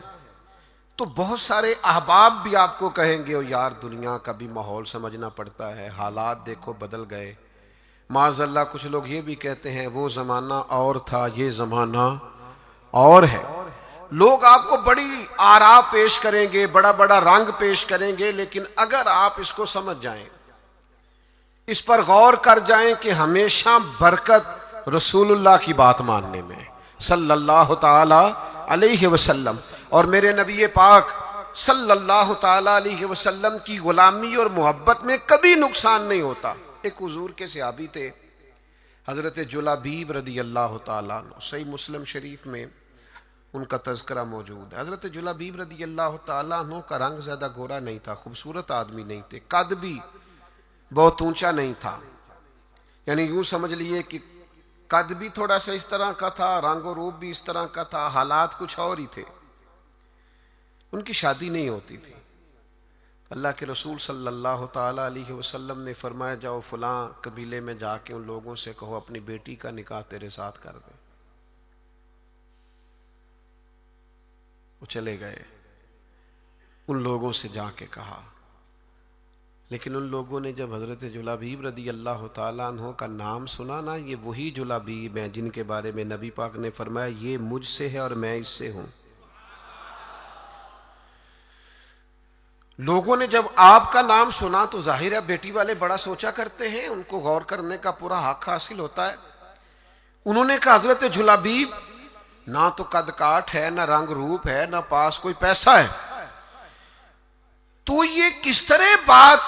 تو بہت سارے احباب بھی آپ کو کہیں گے او یار دنیا کا بھی ماحول سمجھنا پڑتا ہے، حالات دیکھو بدل گئے۔ معاذ اللہ کچھ لوگ یہ بھی کہتے ہیں وہ زمانہ اور تھا یہ زمانہ اور ہے۔ لوگ آپ کو بڑی آراء پیش کریں گے، بڑا بڑا رنگ پیش کریں گے، لیکن اگر آپ اس کو سمجھ جائیں، اس پر غور کر جائیں کہ ہمیشہ برکت رسول اللہ کی بات ماننے میں صلی اللہ تعالی علیہ وسلم، اور میرے نبی پاک صلی اللہ تعالی علیہ وسلم کی غلامی اور محبت میں کبھی نقصان نہیں ہوتا۔ ایک حضور کے صحابی تھے حضرت جلابیب رضی اللہ تعالیٰ عنہ، صحیح مسلم شریف میں ان کا تذکرہ موجود ہے۔ حضرت جلابیب رضی اللہ تعالیٰ عنہ کا رنگ زیادہ گورا نہیں تھا، خوبصورت آدمی نہیں تھے، قد بھی بہت اونچا نہیں تھا، یعنی یوں سمجھ لیے کہ قد بھی تھوڑا سا اس طرح کا تھا، رنگ و روپ بھی اس طرح کا تھا، حالات کچھ اور ہی تھے۔ ان کی شادی نہیں ہوتی تھی۔ اللہ کے رسول صلی اللہ تعالی علیہ وسلم نے فرمایا جاؤ فلاں قبیلے میں جا کے ان لوگوں سے کہو اپنی بیٹی کا نکاح تیرے ساتھ کر دیں۔ وہ چلے گئے، ان لوگوں سے جا کے کہا، لیکن ان لوگوں نے جب حضرت جلابیب رضی اللہ تعالیٰ عنہ کا نام سنا نا، یہ وہی جلابیب ہیں جن کے بارے میں نبی پاک نے فرمایا یہ مجھ سے ہے اور میں اس سے ہوں۔ لوگوں نے جب آپ کا نام سنا تو ظاہر ہے بیٹی والے بڑا سوچا کرتے ہیں، ان کو غور کرنے کا پورا حق حاصل ہوتا ہے۔ انہوں نے کہا حضرت جلابیب نہ تو قد کاٹ ہے، نہ رنگ روپ ہے، نہ پاس کوئی پیسہ ہے، تو یہ کس طرح بات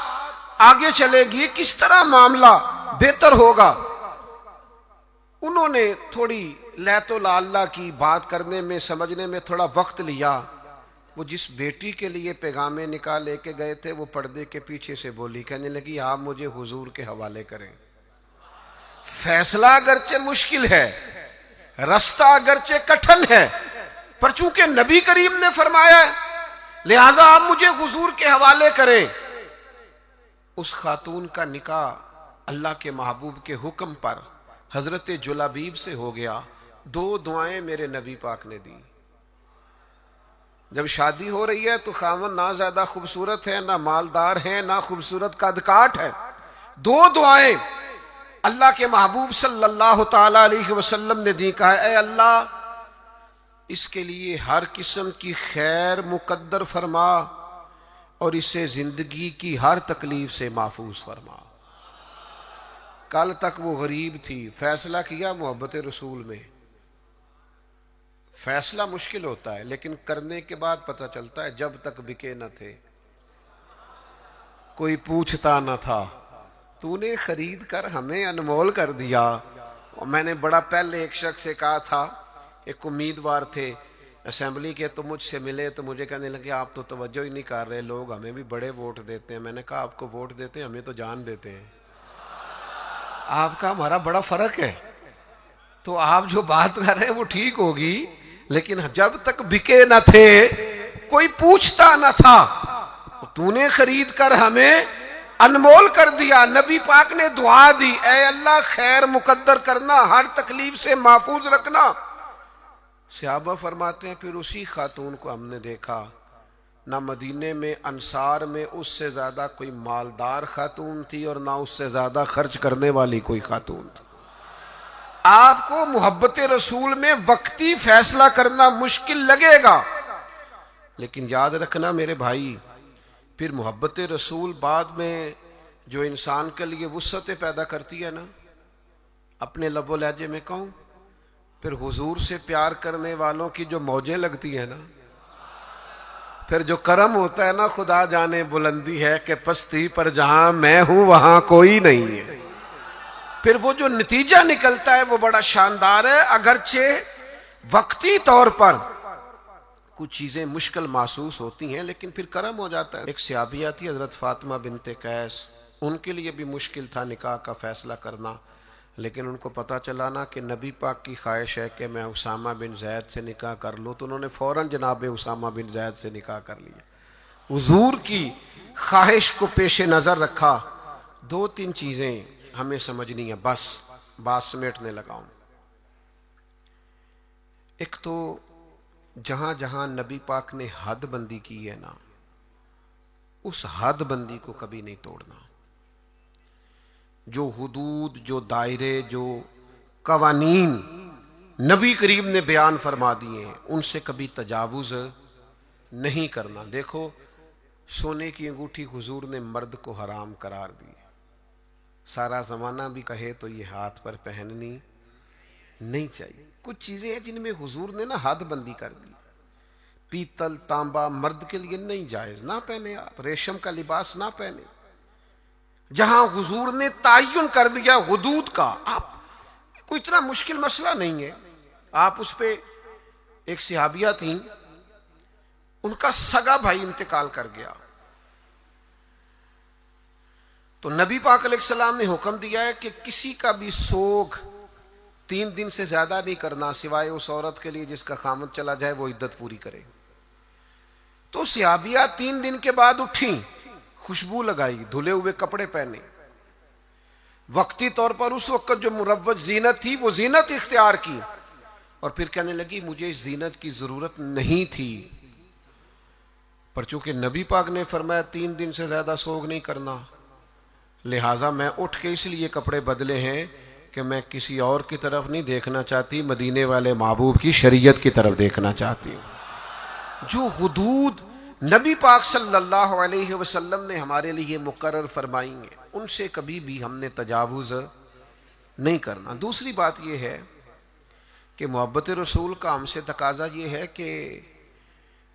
آگے چلے گی، کس طرح معاملہ بہتر ہوگا؟ انہوں نے تھوڑی لیت و لالا کی بات کرنے میں، سمجھنے میں تھوڑا وقت لیا۔ وہ جس بیٹی کے لیے پیغام نکاح لے کے گئے تھے وہ پردے کے پیچھے سے بولی، کہنے لگی آپ مجھے حضور کے حوالے کریں، فیصلہ اگرچہ مشکل ہے، رستہ اگرچہ کٹھن ہے، پر چونکہ نبی کریم نے فرمایا ہے لہذا آپ مجھے حضور کے حوالے کریں۔ اس خاتون کا نکاح اللہ کے محبوب کے حکم پر حضرت جلابیب سے ہو گیا۔ 2 دعائیں میرے نبی پاک نے دی۔ جب شادی ہو رہی ہے تو خاوند نہ زیادہ خوبصورت ہے، نہ مالدار ہے، نہ خوبصورت قد کاٹ ہے، 2 دعائیں اللہ کے محبوب صلی اللہ تعالی علیہ وسلم نے دی، کہا اے اللہ اس کے لیے ہر قسم کی خیر مقدر فرما اور اسے زندگی کی ہر تکلیف سے محفوظ فرما۔ کل تک وہ غریب تھی، فیصلہ کیا محبت رسول میں۔ فیصلہ مشکل ہوتا ہے لیکن کرنے کے بعد پتہ چلتا ہے جب تک بکے نہ تھے کوئی پوچھتا نہ تھا، تو نے خرید کر ہمیں انمول کر دیا۔ اور میں نے بڑا پہلے ایک شخص سے کہا تھا ایک امیدوار تھے اسمبلی کے، تو مجھ سے ملے تو مجھے کہنے لگے آپ تو توجہ ہی نہیں کر رہے، لوگ ہمیں بھی بڑے ووٹ دیتے ہیں۔ میں نے کہا آپ کو ووٹ دیتے ہیں، ہمیں تو جان دیتے ہیں۔ آپ کا ہمارا بڑا فرق ہے، تو آپ جو بات کر رہے ہیں وہ ٹھیک ہوگی، لیکن جب تک بکے نہ تھے کوئی پوچھتا نہ تھا، تو نے خرید کر ہمیں انمول کر دیا۔ نبی پاک نے دعا دی، اے اللہ خیر مقدر کرنا، ہر تکلیف سے محفوظ رکھنا۔ صحابہ فرماتے ہیں پھر اسی خاتون کو ہم نے دیکھا، نہ مدینے میں انصار میں اس سے زیادہ کوئی مالدار خاتون تھی اور نہ اس سے زیادہ خرچ کرنے والی کوئی خاتون تھی۔ آپ کو محبت رسول میں وقتی فیصلہ کرنا مشکل لگے گا، لیکن یاد رکھنا میرے بھائی، پھر محبت رسول بعد میں جو انسان کے لیے وسعتیں پیدا کرتی ہے نا، اپنے لب و لہجے میں کہوں، پھر حضور سے پیار کرنے والوں کی جو موجیں لگتی ہیں نا، پھر جو کرم ہوتا ہے نا، خدا جانے بلندی ہے کہ پستی پر جہاں میں ہوں وہاں کوئی نہیں ہے، پھر وہ جو نتیجہ نکلتا ہے وہ بڑا شاندار ہے۔ اگرچہ وقتی طور پر کچھ چیزیں مشکل محسوس ہوتی ہیں، لیکن پھر کرم ہو جاتا ہے۔ ایک صحابیہ تھی حضرت فاطمہ بنت قیس، ان کے لیے بھی مشکل تھا نکاح کا فیصلہ کرنا، لیکن ان کو پتا چلا نا کہ نبی پاک کی خواہش ہے کہ میں اسامہ بن زید سے نکاح کر لوں، تو انہوں نے فوراً جناب اسامہ بن زید سے نکاح کر لیا۔ حضور کی خواہش کو پیش نظر رکھا۔ دو تین چیزیں ہمیں سمجھنی ہے، بس بات سمیٹنے لگا ہوں۔ ایک تو جہاں جہاں نبی پاک نے حد بندی کی ہے نا، اس حد بندی کو کبھی نہیں توڑنا۔ جو حدود، جو دائرے، جو قوانین نبی کریم نے بیان فرما دیے ہیں، ان سے کبھی تجاوز نہیں کرنا۔ دیکھو سونے کی انگوٹھی حضور نے مرد کو حرام قرار دی، سارا زمانہ بھی کہے تو یہ ہاتھ پر پہننی نہیں چاہیے۔ کچھ چیزیں ہیں جن میں حضور نے نا حد بندی کر دی۔ پیتل تانبا مرد کے لیے نہیں جائز، نہ پہنے آپ، ریشم کا لباس نہ پہنے۔ جہاں حضور نے تعین کر دیا حدود کا، آپ کوئی اتنا مشکل مسئلہ نہیں ہے۔ آپ اس پہ، ایک صحابیہ تھیں، ان کا سگا بھائی انتقال کر گیا، تو نبی پاک علیہ السلام نے حکم دیا ہے کہ کسی کا بھی سوگ 3 دن سے زیادہ نہیں کرنا، سوائے اس عورت کے لیے جس کا خامد چلا جائے وہ عدت پوری کرے۔ تو صحابیہ 3 دن کے بعد اٹھیں، خوشبو لگائی، دھلے ہوئے کپڑے پہنے، وقتی طور پر اس وقت جو مروج زینت تھی وہ زینت اختیار کی، اور پھر کہنے لگی مجھے اس زینت کی ضرورت نہیں تھی، پر چونکہ نبی پاک نے فرمایا 3 دن سے زیادہ سوگ نہیں کرنا، لہٰذا میں اٹھ کے اس لیے کپڑے بدلے ہیں کہ میں کسی اور کی طرف نہیں دیکھنا چاہتی، مدینے والے محبوب کی شریعت کی طرف دیکھنا چاہتی ہوں۔ جو حدود نبی پاک صلی اللہ علیہ وسلم نے ہمارے لیے مقرر فرمائی ہیں، ان سے کبھی بھی ہم نے تجاوز نہیں کرنا۔ دوسری بات یہ ہے کہ محبت رسول کا ہم سے تقاضا یہ ہے کہ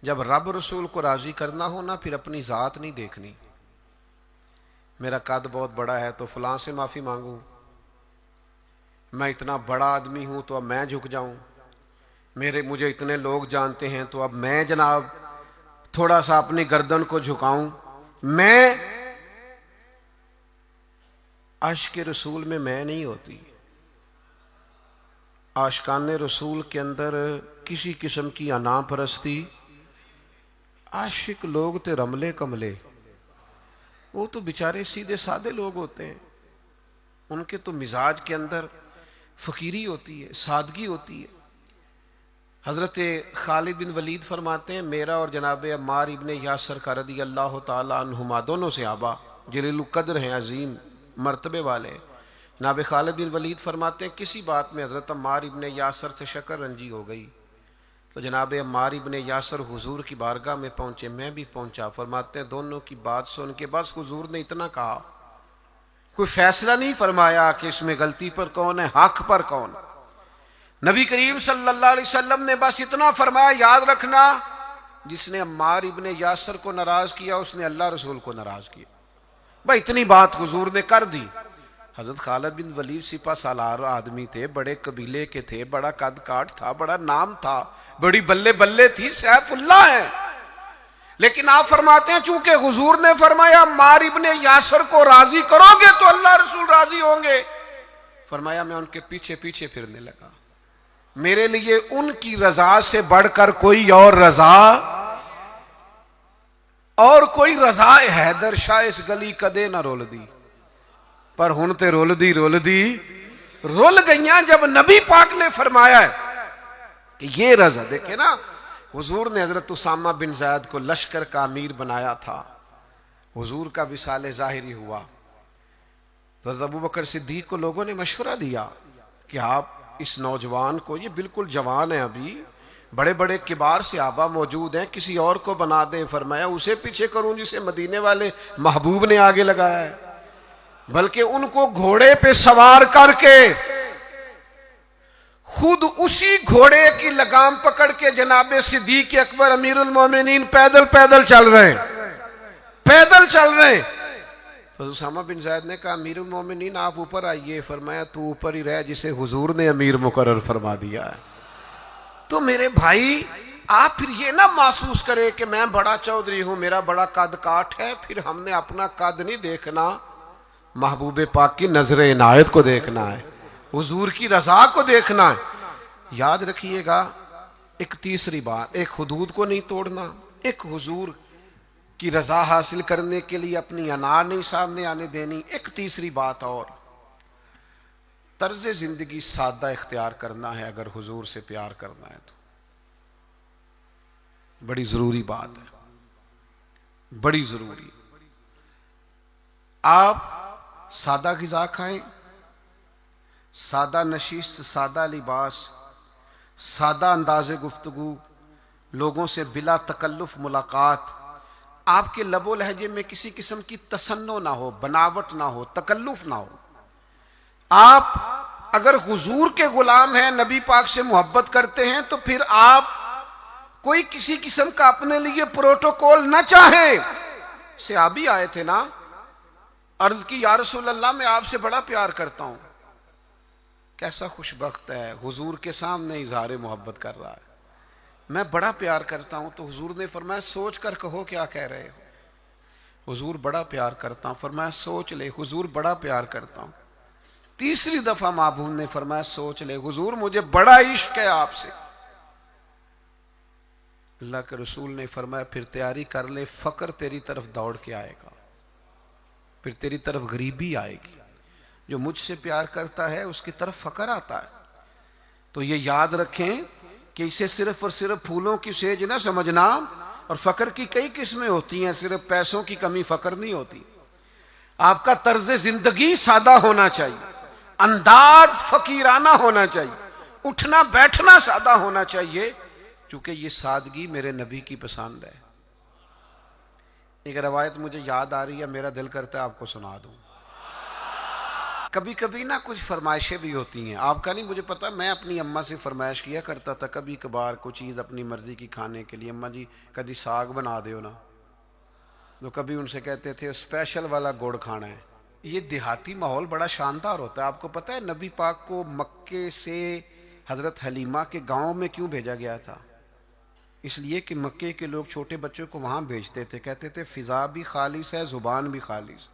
جب رب رسول کو راضی کرنا ہو نا، پھر اپنی ذات نہیں دیکھنی، میرا قد بہت بڑا ہے تو فلاں سے معافی مانگوں، میں اتنا بڑا آدمی ہوں تو اب میں جھک جاؤں، مجھے اتنے لوگ جانتے ہیں تو اب میں جناب تھوڑا سا اپنی گردن کو جھکاؤں۔ میں عاشق رسول میں میں نہیں ہوتی۔ عاشقان رسول کے اندر کسی قسم کی انا پرستی، عاشق لوگ تے رملے کملے، وہ تو بیچارے سیدھے سادے لوگ ہوتے ہیں، ان کے تو مزاج کے اندر فقیری ہوتی ہے، سادگی ہوتی ہے۔ حضرت خالد بن ولید فرماتے ہیں میرا اور جناب عمار ابن یاسر کا رضی اللہ تعالی عنہما، دونوں صحابہ جلیل القدر ہیں، عظیم مرتبے والے، جناب خالد بن ولید فرماتے ہیں کسی بات میں حضرت عمار ابن یاسر سے شکر رنجی ہو گئی، تو جناب عمار ابن یاسر حضور کی بارگاہ میں پہنچے، میں بھی پہنچا، فرماتے ہیں دونوں کی بات سن کے بس حضور نے اتنا کہا، کوئی فیصلہ نہیں فرمایا کہ اس میں غلطی پر کون ہے، حق پر کون۔ نبی کریم صلی اللہ علیہ وسلم نے بس اتنا فرمایا، یاد رکھنا جس نے عمار ابن یاسر کو ناراض کیا اس نے اللہ رسول کو ناراض کیا، بھائی اتنی بات حضور نے کر دی۔ حضرت خالد بن ولید سپہ سالار آدمی تھے، بڑے قبیلے کے تھے، بڑا قد کاٹ تھا، بڑا نام تھا، بڑی بلے بلے تھی، سیف اللہ ہے. لیکن آپ فرماتے ہیں چونکہ حضور نے فرمایا عمار ابن یاسر کو راضی کرو گے تو اللہ رسول راضی ہوں گے، فرمایا میں ان کے پیچھے پیچھے پھرنے لگا. میرے لیے ان کی رضا سے بڑھ کر کوئی اور رضا، اور کوئی رضا حیدر شاہ اس گلی کدے نہ رول دی، پر ہن تے رول دی رول گئیاں جب نبی پاک نے فرمایا ہے کہ یہ رضا. دیکھیں نا، حضور نے حضرت اسامہ بن زید کو لشکر کا امیر بنایا تھا، حضور کا وصال ظاہری ہوا تو حضرت ابوبکر صدیق کو لوگوں نے مشورہ دیا کہ آپ اس نوجوان کو، یہ بالکل جوان ہے ابھی، بڑے بڑے کبار صحابہ موجود ہیں، کسی اور کو بنا دیں. فرمایا اسے پیچھے کروں جسے مدینے والے محبوب نے آگے لگایا ہے، بلکہ ان کو گھوڑے پہ سوار کر کے خود اسی گھوڑے کی لگام پکڑ کے جناب صدیق اکبر امیر المومنین پیدل چل رہے ہیں. تو اسامہ بن زید نے کہا امیر المومنین آپ اوپر آئیے. فرمایا تو اوپر ہی رہ جسے حضور نے امیر مقرر فرما دیا ہے. تو میرے بھائی آپ پھر یہ نہ محسوس کرے کہ میں بڑا چودھری ہوں، میرا بڑا قد کاٹ ہے، پھر ہم نے اپنا قد نہیں دیکھنا، محبوب پاک کی نظر عنایت کو دیکھنا ہے، حضور کی رضا کو دیکھنا ہے. یاد رکھیے گا ایک تیسری بات، ایک حدود کو نہیں توڑنا، ایک حضور کی رضا حاصل کرنے کے لیے اپنی انا نہیں سامنے آنے دینی. ایک تیسری بات اور، طرز زندگی سادہ اختیار کرنا ہے اگر حضور سے پیار کرنا ہے تو. بڑی ضروری بات ہے، بڑی ضروری. آپ سادہ غذا کھائیں، سادہ نشست، سادہ لباس، سادہ انداز گفتگو، لوگوں سے بلا تکلف ملاقات، آپ کے لب و لہجے میں کسی قسم کی تصنع نہ ہو، بناوٹ نہ ہو، تکلف نہ ہو. آپ اگر حضور کے غلام ہیں، نبی پاک سے محبت کرتے ہیں، تو پھر آپ کوئی کسی قسم کا اپنے لیے پروٹوکول نہ چاہیں. صحابی آئے تھے نا، عرض کی یا رسول اللہ میں آپ سے بڑا پیار کرتا ہوں. کیسا خوش بخت ہے، حضور کے سامنے اظہار محبت کر رہا ہے، میں بڑا پیار کرتا ہوں. تو حضور نے فرمایا سوچ کر کہو کیا کہہ رہے ہو. حضور بڑا پیار کرتا ہوں. فرمایا سوچ لے. حضور بڑا پیار کرتا ہوں. تیسری دفعہ محبوب نے فرمایا سوچ لے. حضور مجھے بڑا عشق ہے آپ سے. اللہ کے رسول نے فرمایا پھر تیاری کر لے، فقر تیری طرف دوڑ کے آئے گا، پھر تیری طرف غریبی آئے گی. جو مجھ سے پیار کرتا ہے اس کی طرف فقر آتا ہے. تو یہ یاد رکھیں کہ اسے صرف اور صرف پھولوں کی سیج نہ سمجھنا، اور فقر کی کئی قسمیں ہوتی ہیں، صرف پیسوں کی کمی فقر نہیں ہوتی. آپ کا طرز زندگی سادہ ہونا چاہیے، انداز فقیرانہ ہونا چاہیے، اٹھنا بیٹھنا سادہ ہونا چاہیے، کیونکہ یہ سادگی میرے نبی کی پسند ہے. ایک روایت مجھے یاد آ رہی ہے، میرا دل کرتا ہے آپ کو سنا دوں. کبھی کبھی نا کچھ فرمائشیں بھی ہوتی ہیں، آپ کا نہیں مجھے پتا، میں اپنی اماں سے فرمائش کیا کرتا تھا کبھی کبھار کوئی چیز اپنی مرضی کی کھانے کے لیے. اماں جی کبھی ساگ بنا دیو نا، تو کبھی ان سے کہتے تھے اسپیشل والا گڑ کھانا ہے. یہ دیہاتی ماحول بڑا شاندار ہوتا ہے. آپ کو پتا ہے نبی پاک کو مکے سے حضرت حلیمہ کے گاؤں میں کیوں بھیجا گیا تھا؟ اس لیے کہ مکے کے لوگ چھوٹے بچوں کو وہاں بھیجتے تھے، کہتے تھے فضا بھی خالص ہے، زبان بھی خالص.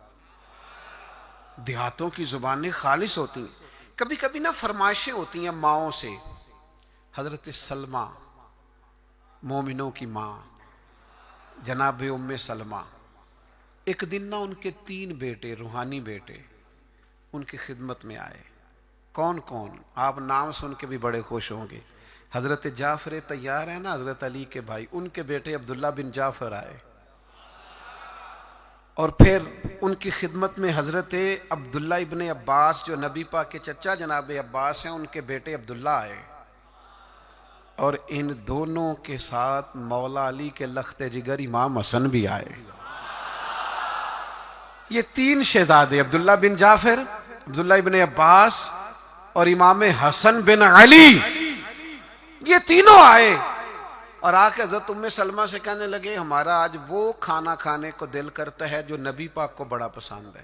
دیہاتوں کی زبانیں خالص ہوتی ہیں. کبھی کبھی نا فرمائشیں ہوتی ہیں ماؤں سے. حضرت سلمہ مومنوں کی ماں جناب ام سلمہ، ایک دن نا ان کے 3 بیٹے روحانی بیٹے ان کی خدمت میں آئے. کون کون؟ آپ نام سن کے بھی بڑے خوش ہوں گے. حضرت جعفر طیار ہے نا، حضرت علی کے بھائی، ان کے بیٹے عبداللہ بن جعفر آئے. اور پھر ان کی خدمت میں حضرت عبداللہ ابن عباس جو نبی پاک کے چچا جناب عباس ہیں، ان کے بیٹے عبداللہ آئے. اور ان دونوں کے ساتھ مولا علی کے لخت جگر امام حسن بھی آئے. یہ 3 شہزادے عبداللہ بن جعفر، عبداللہ ابن عباس اور امام حسن بن علی، یہ تینوں آئے اور آ کے حضرت ام سلمہ سے کہنے لگے ہمارا آج وہ کھانا کھانے کو دل کرتا ہے جو نبی پاک کو بڑا پسند ہے.